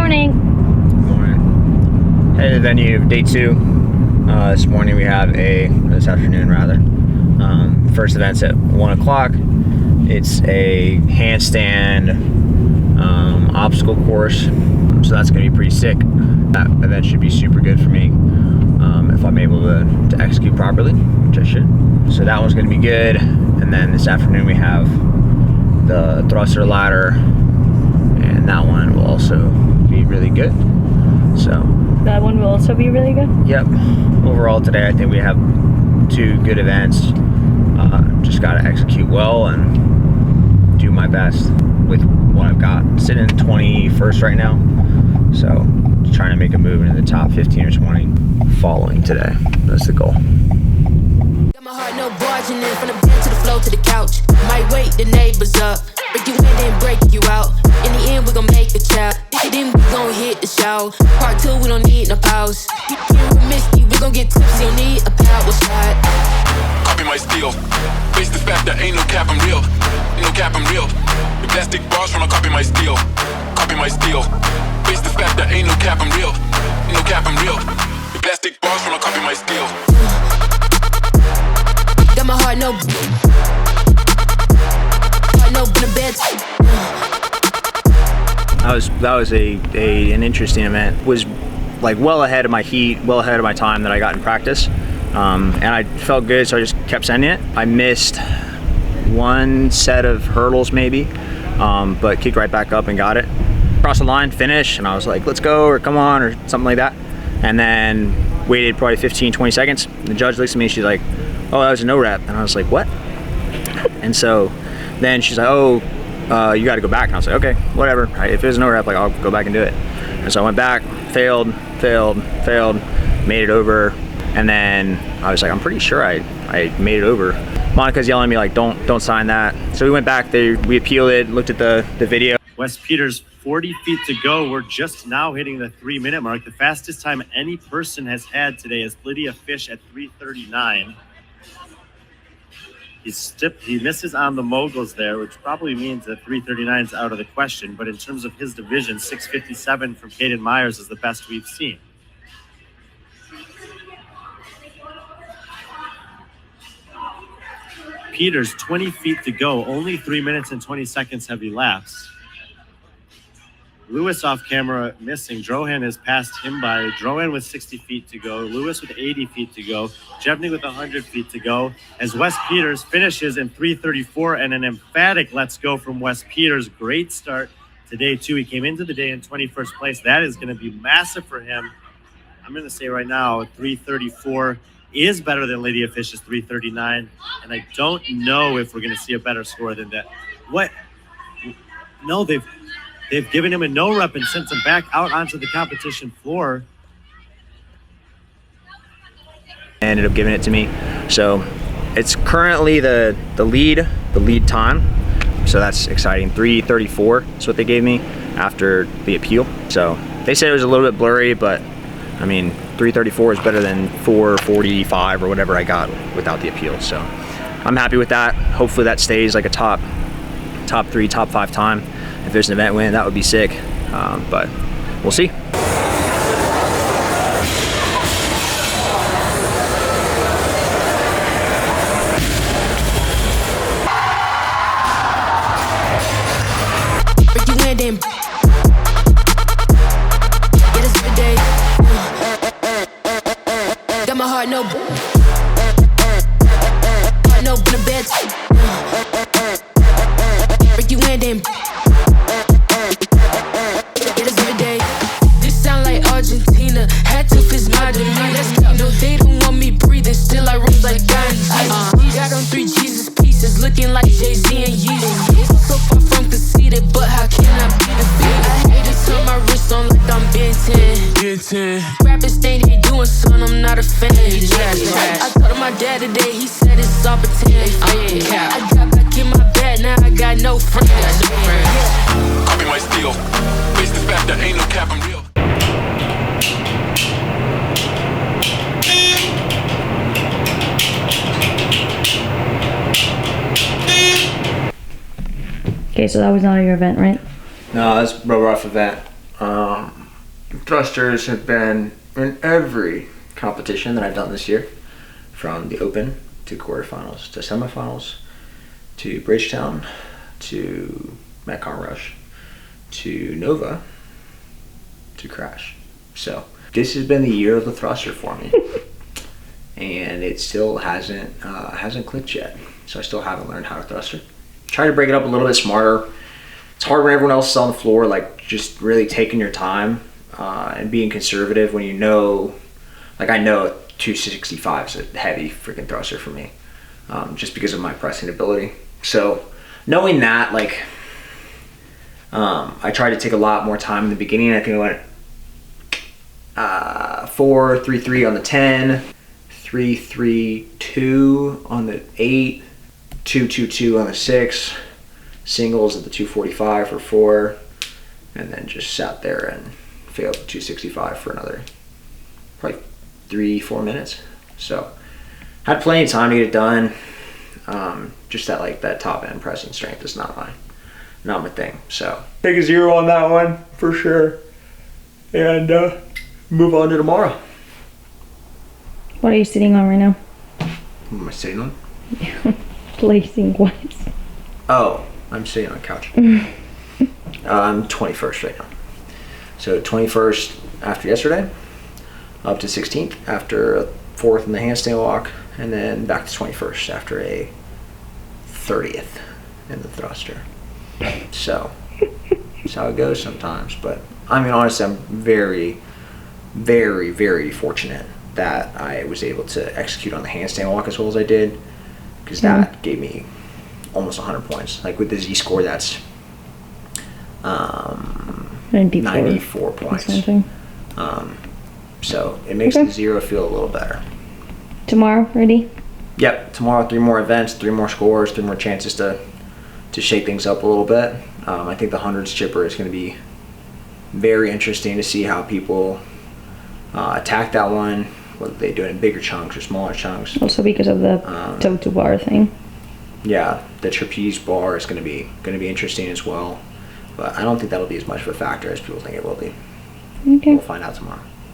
morning. Good morning. Headed to the venue, day 2. This morning we have this afternoon rather. First event's at 1 o'clock. It's a handstand obstacle course, so that's gonna be pretty sick. That event should be super good for me if I'm able to execute properly, which I should. So that one's gonna be good. And then this afternoon we have the thruster ladder, and that one will also be really good. So That one will also be really good? yep. Overall today I think we have 2 good events. Just gotta execute well and do my best with what I've got. Sitting in 21st right now, so just trying to make a move into the top 15 or 20 following today. That's the goal. Got my heart no barging in from the bed to the floor to the couch. Might wake the neighbors up, break you in then break you out. In the end we gon' make a child, then we gon' hit the show. Part 2 we don't need no pause. Here with Misty we gon' get tipsy, don't need a power shot. Copy my steel. Face the fact that ain't no cap, I'm real. Ain't no cap, I'm real. The plastic bars tryna copy my steel. Copy my steel. Face the fact that ain't no cap, I'm real. Ain't no cap, I'm real. The plastic bars tryna copy my steel. Got my heart no in the bed. That was an interesting event. Was like well ahead of my heat, well ahead of my time that I got in practice. And I felt good, so I just kept sending it. I missed 1 set of hurdles maybe, but kicked right back up and got it. Crossed the line, finished, and I was like, let's go, or come on, or something like that. And then waited probably 15, 20 seconds. The judge looks at me, she's like, oh, that was a no rep. And I was like, what? And so then she's like, oh, you gotta go back. And I was like, okay, whatever. If it was no rep, like I'll go back and do it. And so I went back, failed, made it over. And then I was like, I'm pretty sure I made it over. Monica's yelling at me like, don't sign that. So we went back there, we appealed it, looked at the video. Wes Peters, 40 feet to go. We're just now hitting the 3-minute mark. The fastest time any person has had today is Lydia Fish at 3:39. He misses on the moguls there, which probably means that 3:39 is out of the question. But in terms of his division, 6:57 from Caden Myers is the best we've seen. Peters, 20 feet to go. Only 3 minutes and 20 seconds have elapsed. Lewis off camera missing. Drohan has passed him by. Drohan with 60 feet to go. Lewis with 80 feet to go. Jevney with 100 feet to go. As Wes Peters finishes in 3:34, and an emphatic let's go from Wes Peters. Great start to day 2. He came into the day in 21st place. That is going to be massive for him. I'm going to say right now 3:34 is better than Lydia Fish's 3:39, and I don't know if we're going to see a better score than that. What? No, they've given him a no rep and sent him back out onto the competition floor. Ended up giving it to me. So it's currently the lead time. So that's exciting. 3:34 is what they gave me after the appeal. So they said it was a little bit blurry, but I mean, 3:34 is better than 4:45 or whatever I got without the appeal. So I'm happy with that. Hopefully that stays like a top 3, top 5 time. If there's an event win, that would be sick. But we'll see. Break you in then get us every day. Got my heart no in the bed. Break you in then get us every day. This sound like Argentina. Had to fist my demeanor. No, they don't want me breathing. Still I rose like God and Jesus. Got on 3 Jesus pieces, looking like Jay-Z and Yeezy. So far from conceited, but how can I be defeated? I hate to turn my wrist on like I'm Ben 10. Rappers staying here doing something, I'm not a fan. I told my dad today, he said it's all pretend. I got back in my bed, now I got no friends. Copy my steel. Face the fact that ain't no cap, I'm real. Okay, so that was not your event, right? No, that's a rough event. Thrusters have been in every competition that I've done this year, from the Open to quarterfinals to semifinals to Bridgetown to Metcon Rush to Nova to Crash. So this has been the year of the thruster for me, and it still hasn't clicked yet. So I still haven't learned how to thruster. Try to break it up a little bit smarter. It's hard when everyone else is on the floor, like just really taking your time and being conservative when you know, like I know 265 is a heavy freaking thruster for me, just because of my pressing ability. So knowing that, like, I tried to take a lot more time in the beginning. I think I went 4-3-3 on the 10, 3-3-2 on the 8, 2-2-2 on the 6, singles at the 245 for 4, and then just sat there and failed the 265 for another probably 3-4 minutes. So had plenty of time to get it done. Just that, like, that top end pressing strength is not my thing. So take a 0 on that one for sure, and move on to tomorrow. What are you sitting on right now? What am I sitting on? Placing wise. Oh, I'm sitting on a couch. I'm 21st right now. So 21st after yesterday, up to 16th after a 4th in the handstand walk, and then back to 21st after a 30th in the thruster. So that's how it goes sometimes. But I mean, honestly, I'm very, very, very fortunate that I was able to execute on the handstand walk as well as I did, because that gave me almost 100 points. Like with the Z score, that's 94 points. So it makes the 0 feel a little better. Tomorrow, ready? Yep, tomorrow 3 more events, 3 more scores, 3 more chances to shake things up a little bit. I think the hundreds chipper is going to be very interesting to see how people attack that one, whether they do it in bigger chunks or smaller chunks. Also because of the toe to bar thing. Yeah, the trapeze bar is going to be interesting as well, but I don't think that'll be as much of a factor as people think it will be. Okay. We'll find out tomorrow.